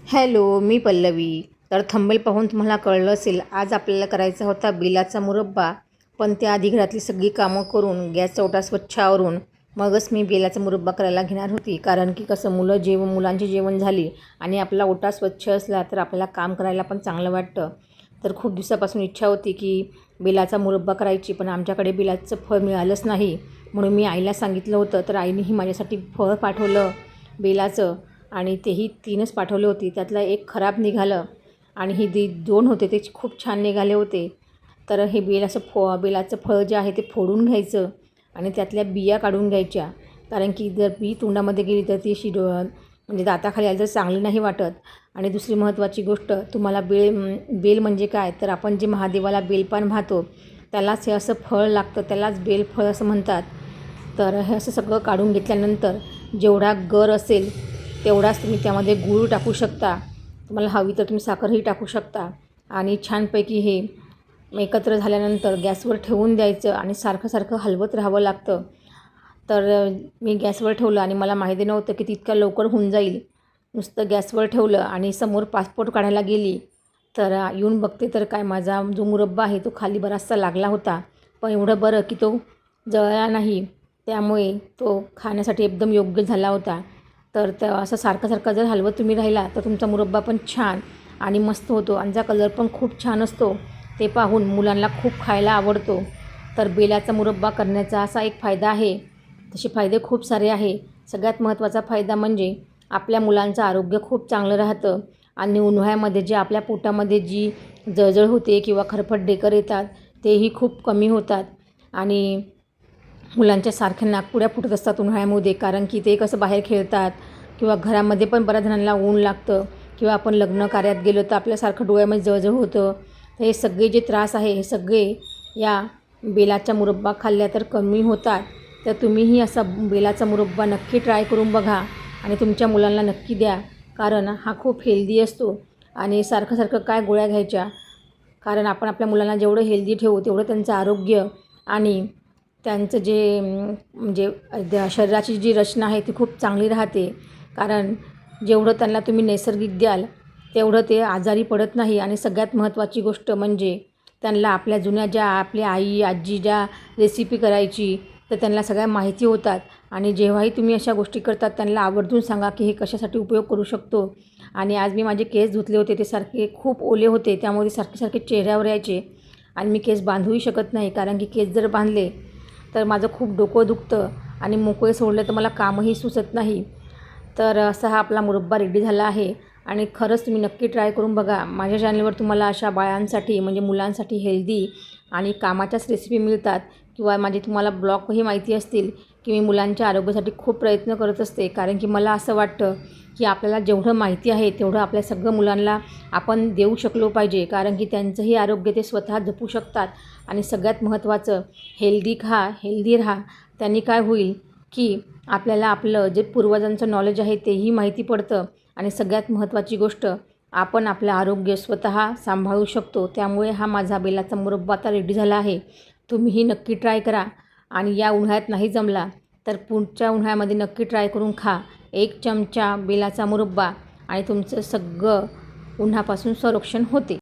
Hello, मी पल्लवी. तर thumbnail पाहून तुम्हाला कळलं असेल, आज आपल्याला करायचा होता बेलाचा मुरब्बा. पण त्याआधी घरातली सगळी कामं करून गॅसचा ओटा स्वच्छ आवरून मगच मी बेलाचा मुरब्बा करायला घेणार होती. कारण की कसं मुलांची जेवण झाली आणि आपला ओटा स्वच्छ असला तर आपल्याला काम करायला पण चांगलं वाटतं. तर खूप दिवसापासून इच्छा होती की बेलाचा मुरब्बा करायची, पण आमच्याकडे बेलाचं फळ मिळालंच नाही. म्हणून मी आईला सांगितलं होतं, तर आईनेही माझ्यासाठी फळ पाठवलं बेलाचं. आणि तेही 3च पाठवले होते. त्यातलं एक खराब निघालं आणि ही 2 होते ते खूप छान निघाले होते. तर हे बेलाचं फळ जे आहे ते फोडून घ्यायचं आणि त्यातल्या बिया काढून घ्यायच्या. कारण की जर बी तोंडामध्ये गेली तर ती अशी म्हणजे दाताखाली आली तर चांगली नाही वाटत. आणि दुसरी महत्त्वाची गोष्ट, तुम्हाला बेल म्हणजे काय, तर आपण जे महादेवाला बेलपान वाहतो त्यालाच हे असं फळ लागतं, त्यालाच बेलफळ असं म्हणतात. तर हे असं सगळं काढून घेतल्यानंतर जेवढा गर असेल तेवढाच तुम्ही त्यामध्ये गूळ टाकू शकता. तुम्हाला हवी तर तुम्ही साखरही टाकू शकता. आणि छानपैकी हे एकत्र झाल्यानंतर गॅसवर ठेवून द्यायचं आणि सारखं सारखं हलवत राहावं लागतं. तर मी गॅसवर ठेवलं आणि मला माहिती नव्हतं की तितक्या लवकर होऊन जाईल. नुसतं गॅसवर ठेवलं आणि समोर पासपोर्ट काढायला गेली तर येऊन बघते तर काय, माझा जो मुरब्बा आहे तो खाली बराचसा लागला होता. पण एवढं बरं की तो जळला नाही, त्यामुळे तो खाण्यासाठी एकदम योग्य झाला होता. तर असं सारखं सारखं जर हलवत तुम्ही राहिला तर तुमचा मुरब्बा पण छान आणि मस्त होतो आणि त्याचा कलर पण खूप छान असतो. ते पाहून मुलांना खूप खायला आवडतो. तर बेलाचा मुरब्बा करण्याचा असा एक फायदा आहे. तसे फायदे खूप सारे आहे. सगळ्यात महत्त्वाचा फायदा म्हणजे आपल्या मुलांचं आरोग्य खूप चांगलं राहतं आणि उन्हाळ्यामध्ये जे आपल्या पोटामध्ये जी जळजळ होते किंवा खरफट ढेकर येतात तेही खूप कमी होतात. आणि मुलांच्या सारख्या नाकपुड्या फुटत असतात उन्हाळ्यामध्ये, कारण की ते कसं बाहेर खेळतात किंवा घरामध्ये पण बऱ्याच जणांना ऊन लागतं किंवा आपण लग्न कार्यात गेलो तर आपल्यासारखं डोळ्यामध्ये जळजळ होतं. तर हे सगळे जे त्रास आहे हे सगळे या बेलाचा मुरब्बा खाल्ल्या तर कमी होतात. तर तुम्हीही असा बेलाचा मुरब्बा नक्की ट्राय करून बघा आणि तुमच्या मुलांना नक्की द्या. कारण हा खूप हेल्दी असतो आणि सारखं सारखं काय गोळ्या घ्यायच्या. कारण आपण आपल्या मुलांना जेवढं हेल्दी ठेवू तेवढं त्यांचं आरोग्य आणि त्यांचं जे म्हणजे शरीराची जी रचना आहे ती खूप चांगली राहते. कारण जेवढं त्यांना तुम्ही नैसर्गिक द्याल तेवढं ते आजारी पडत नाही. आणि सगळ्यात महत्त्वाची गोष्ट म्हणजे त्यांना आपल्या जुन्या ज्या आपल्या आई आजी ज्या रेसिपी करायची तर त्यांना सगळ्या माहिती होतात. आणि जेव्हाही तुम्ही अशा गोष्टी करतात त्यांना आवर्जून सांगा की हे कशासाठी उपयोग करू शकतो. आणि आज मी माझे केस धुतले होते, ते सारखे खूप ओले होते, त्यामुळे सारखे सारखे चेहऱ्यावर यायचे आणि मी केस बांधूही शकत नाही. कारण की केस जर बांधले तर माझं खूप डोकं दुखतं आणि मोकळे सोडले तर मला कामही सुचत नाही. तर असा हा आपला मुरब्बा रेडी झाला आहे आणि खरंच तुम्ही नक्की ट्राय करून बघा. माझ्या चॅनलवर तुम्हाला अशा बाळांसाठी म्हणजे मुलांसाठी हेल्दी आणि कामाच्याच रेसिपी मिळतात किंवा माझे तुम्हाला ब्लॉगही माहिती असतील की मी मुलांच्या आरोग्यासाठी खूप प्रयत्न करत असते. कारण की मला असं वाटतं की आपल्याला जेवढं माहिती आहे तेवढं आपल्या सगळ्या मुलांना आपण देऊ शकलो पाहिजे. कारण की त्यांचंही आरोग्य ते स्वतः जपू शकतात. आणि सगळ्यात महत्त्वाचं, हेल्दी खा, हेल्दी राहा. त्यांनी काय होईल की आपल्याला आपलं जे पूर्वजांचं नॉलेज आहे तेही माहिती पडतं. आणि सगळ्यात महत्त्वाची गोष्ट, आपण आपलं आरोग्य स्वतः सांभाळू शकतो. त्यामुळे हा माझा बेलाचा मुरब्बा आता रेडी झाला आहे. तुम्हीही नक्की ट्राय करा. आणि या उन्हाळ्यात नाही जमला तर पुढच्या उन्हाळ्यामध्ये नक्की ट्राय करून खा. 1 चमचा बेलाचा मुरब्बा आणि तुमचं सगळं उन्हापासून संरक्षण होते.